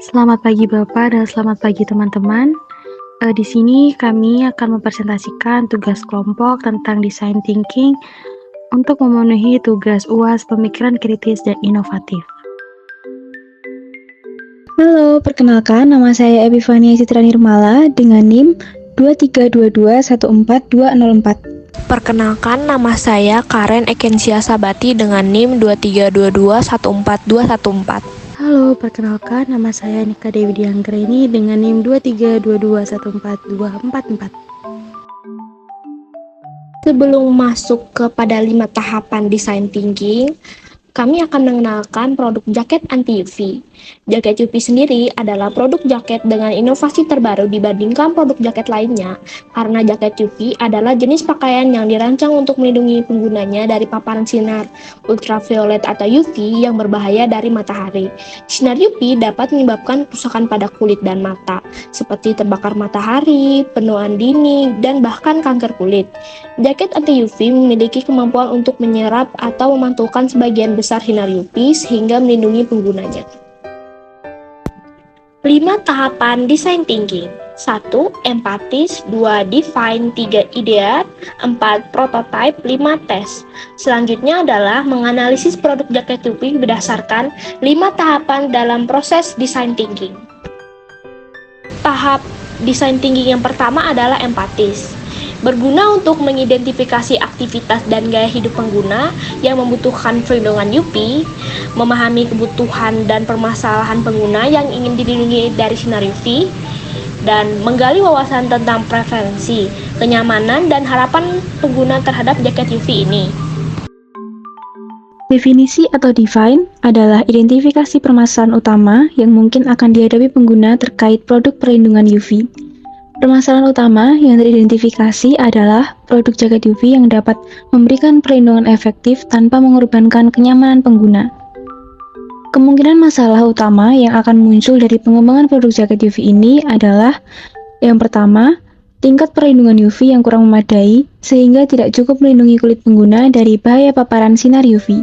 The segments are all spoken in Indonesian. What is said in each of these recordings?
Selamat pagi Bapak dan selamat pagi teman-teman. Di sini kami akan mempresentasikan tugas kelompok tentang design thinking untuk memenuhi tugas UAS pemikiran kritis dan inovatif. Halo, perkenalkan nama saya Epifania Citra Nirmala dengan NIM 23221424. Perkenalkan, nama saya Karen Ekensia Sabati dengan NIM 2322142214. Halo, perkenalkan nama saya Nika Dewi Dianggreni dengan NIM 2322142244. Sebelum masuk kepada 5 tahapan design thinking, kami akan mengenalkan produk jaket anti-UV. Jaket UV sendiri adalah produk jaket dengan inovasi terbaru dibandingkan produk jaket lainnya, karena jaket UV adalah jenis pakaian yang dirancang untuk melindungi penggunanya dari paparan sinar ultraviolet atau UV yang berbahaya dari matahari. Sinar UV dapat menyebabkan kerusakan pada kulit dan mata, seperti terbakar matahari, penuaan dini, dan bahkan kanker kulit. Jaket anti-UV memiliki kemampuan untuk menyerap atau memantulkan sebagian besar sinar UV sehingga melindungi penggunanya. 5 tahapan design thinking. 1. Empatis, 2. Define, 3. Ideat, 4. Prototype, 5. Tes. Selanjutnya adalah menganalisis produk jaket UV berdasarkan 5 tahapan dalam proses design thinking. Tahap design thinking yang pertama adalah empatis. Berguna untuk mengidentifikasi aktivitas dan gaya hidup pengguna yang membutuhkan perlindungan UV, memahami kebutuhan dan permasalahan pengguna yang ingin dilindungi dari sinar UV, dan menggali wawasan tentang preferensi, kenyamanan, dan harapan pengguna terhadap jaket UV ini. Definisi atau define adalah identifikasi permasalahan utama yang mungkin akan dihadapi pengguna terkait produk perlindungan UV. Permasalahan utama yang teridentifikasi adalah produk jaket UV yang dapat memberikan perlindungan efektif tanpa mengorbankan kenyamanan pengguna. Kemungkinan masalah utama yang akan muncul dari pengembangan produk jaket UV ini adalah yang pertama, tingkat perlindungan UV yang kurang memadai sehingga tidak cukup melindungi kulit pengguna dari bahaya paparan sinar UV.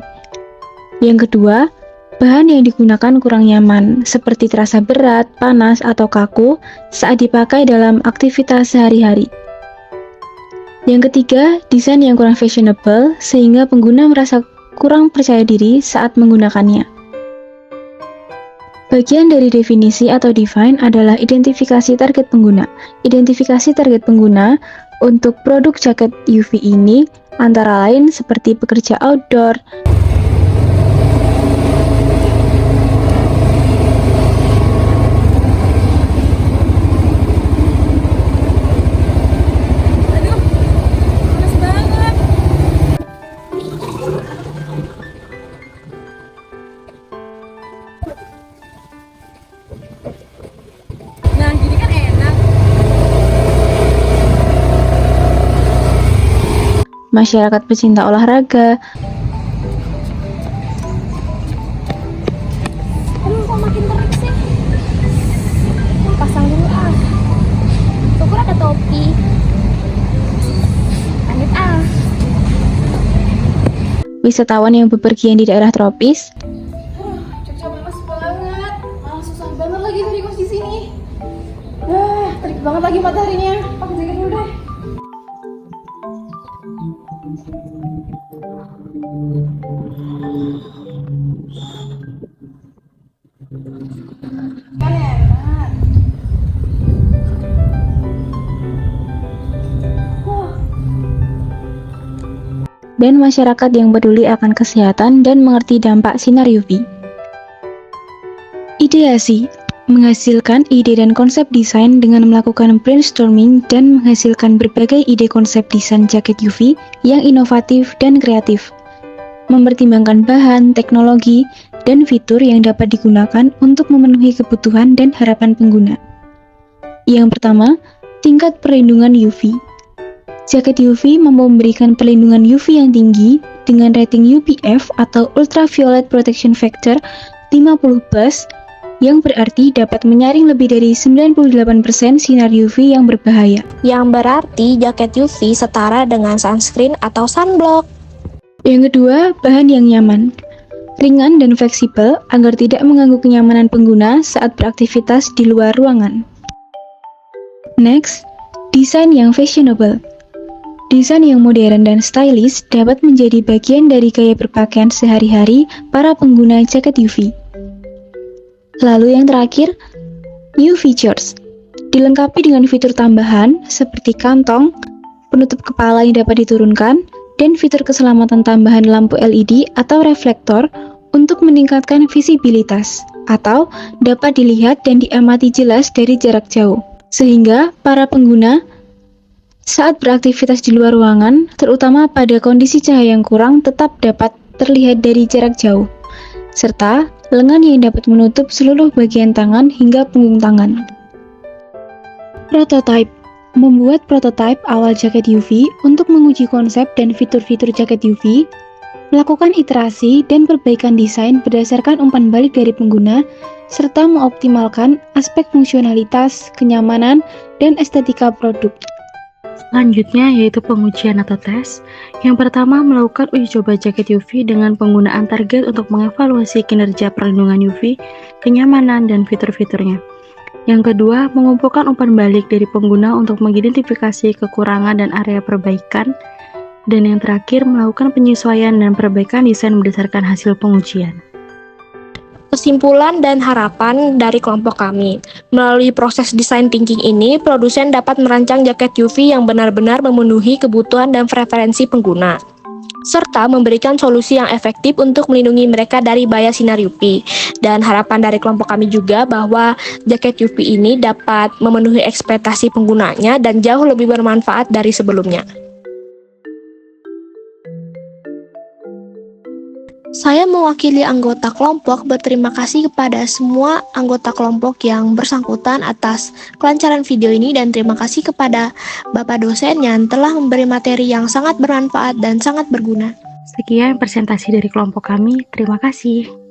Yang kedua, bahan yang digunakan kurang nyaman, seperti terasa berat, panas, atau kaku saat dipakai dalam aktivitas sehari-hari. Yang ketiga, desain yang kurang fashionable, sehingga pengguna merasa kurang percaya diri saat menggunakannya. Bagian dari definisi atau define adalah identifikasi target pengguna. Identifikasi target pengguna untuk produk jaket UV ini antara lain seperti pekerja outdoor, masyarakat pecinta olahraga, Kok makin terik sih? Pasang dulu ah. Syukur ada topi. Lanjut ah. wisatawan yang bepergian di daerah tropis, Cuaca panas banget. Susah banget lagi cari kos di sini. Terik banget lagi mataharinya. Pakai jaket dulu deh. Kan enak. dan masyarakat yang peduli akan kesehatan dan mengerti dampak sinar UV. Ideasi menghasilkan ide dan konsep desain dengan melakukan brainstorming dan menghasilkan berbagai ide konsep desain jaket UV yang inovatif dan kreatif. Mempertimbangkan bahan, teknologi, dan fitur yang dapat digunakan untuk memenuhi kebutuhan dan harapan pengguna. Yang pertama, tingkat perlindungan UV. Jaket UV mampu memberikan perlindungan UV yang tinggi dengan rating UPF atau Ultraviolet Protection Factor 50+, yang berarti dapat menyaring lebih dari 98% sinar UV yang berbahaya. Yang berarti jaket UV setara dengan sunscreen atau sunblock. Yang kedua, bahan yang nyaman. ringan dan fleksibel agar tidak mengganggu kenyamanan pengguna saat beraktivitas di luar ruangan. Next, desain yang fashionable. Desain yang modern dan stylish dapat menjadi bagian dari gaya berpakaian sehari-hari para pengguna jaket UV. Lalu yang terakhir, new features. Dilengkapi dengan fitur tambahan seperti kantong, penutup kepala yang dapat diturunkan, dan fitur keselamatan tambahan lampu LED atau reflektor untuk meningkatkan visibilitas atau dapat dilihat dan diamati jelas dari jarak jauh. Sehingga para pengguna saat beraktivitas di luar ruangan, terutama pada kondisi cahaya yang kurang, tetap dapat terlihat dari jarak jauh, serta lengan yang dapat menutup seluruh bagian tangan hingga punggung tangan. Prototype. Membuat prototipe awal jaket UV untuk menguji konsep dan fitur-fitur jaket UV, melakukan iterasi dan perbaikan desain berdasarkan umpan balik dari pengguna, serta mengoptimalkan aspek fungsionalitas, kenyamanan, dan estetika produk. Selanjutnya yaitu pengujian atau tes. Yang pertama, melakukan uji coba jaket UV dengan penggunaan target untuk mengevaluasi kinerja perlindungan UV, kenyamanan, dan fitur-fiturnya. Yang kedua, mengumpulkan umpan balik dari pengguna untuk mengidentifikasi kekurangan dan area perbaikan. Dan yang terakhir, melakukan penyesuaian dan perbaikan desain berdasarkan hasil pengujian. Kesimpulan dan harapan dari kelompok kami, melalui proses design thinking ini, produsen dapat merancang jaket UV yang benar-benar memenuhi kebutuhan dan preferensi pengguna, serta memberikan solusi yang efektif untuk melindungi mereka dari bahaya sinar UV. Dan harapan dari kelompok kami juga bahwa jaket UV ini dapat memenuhi ekspektasi penggunanya dan jauh lebih bermanfaat dari sebelumnya. Saya mewakili anggota kelompok berterima kasih kepada semua anggota kelompok yang bersangkutan atas kelancaran video ini, dan terima kasih kepada Bapak dosen yang telah memberi materi yang sangat bermanfaat dan sangat berguna. Sekian presentasi dari kelompok kami. Terima kasih.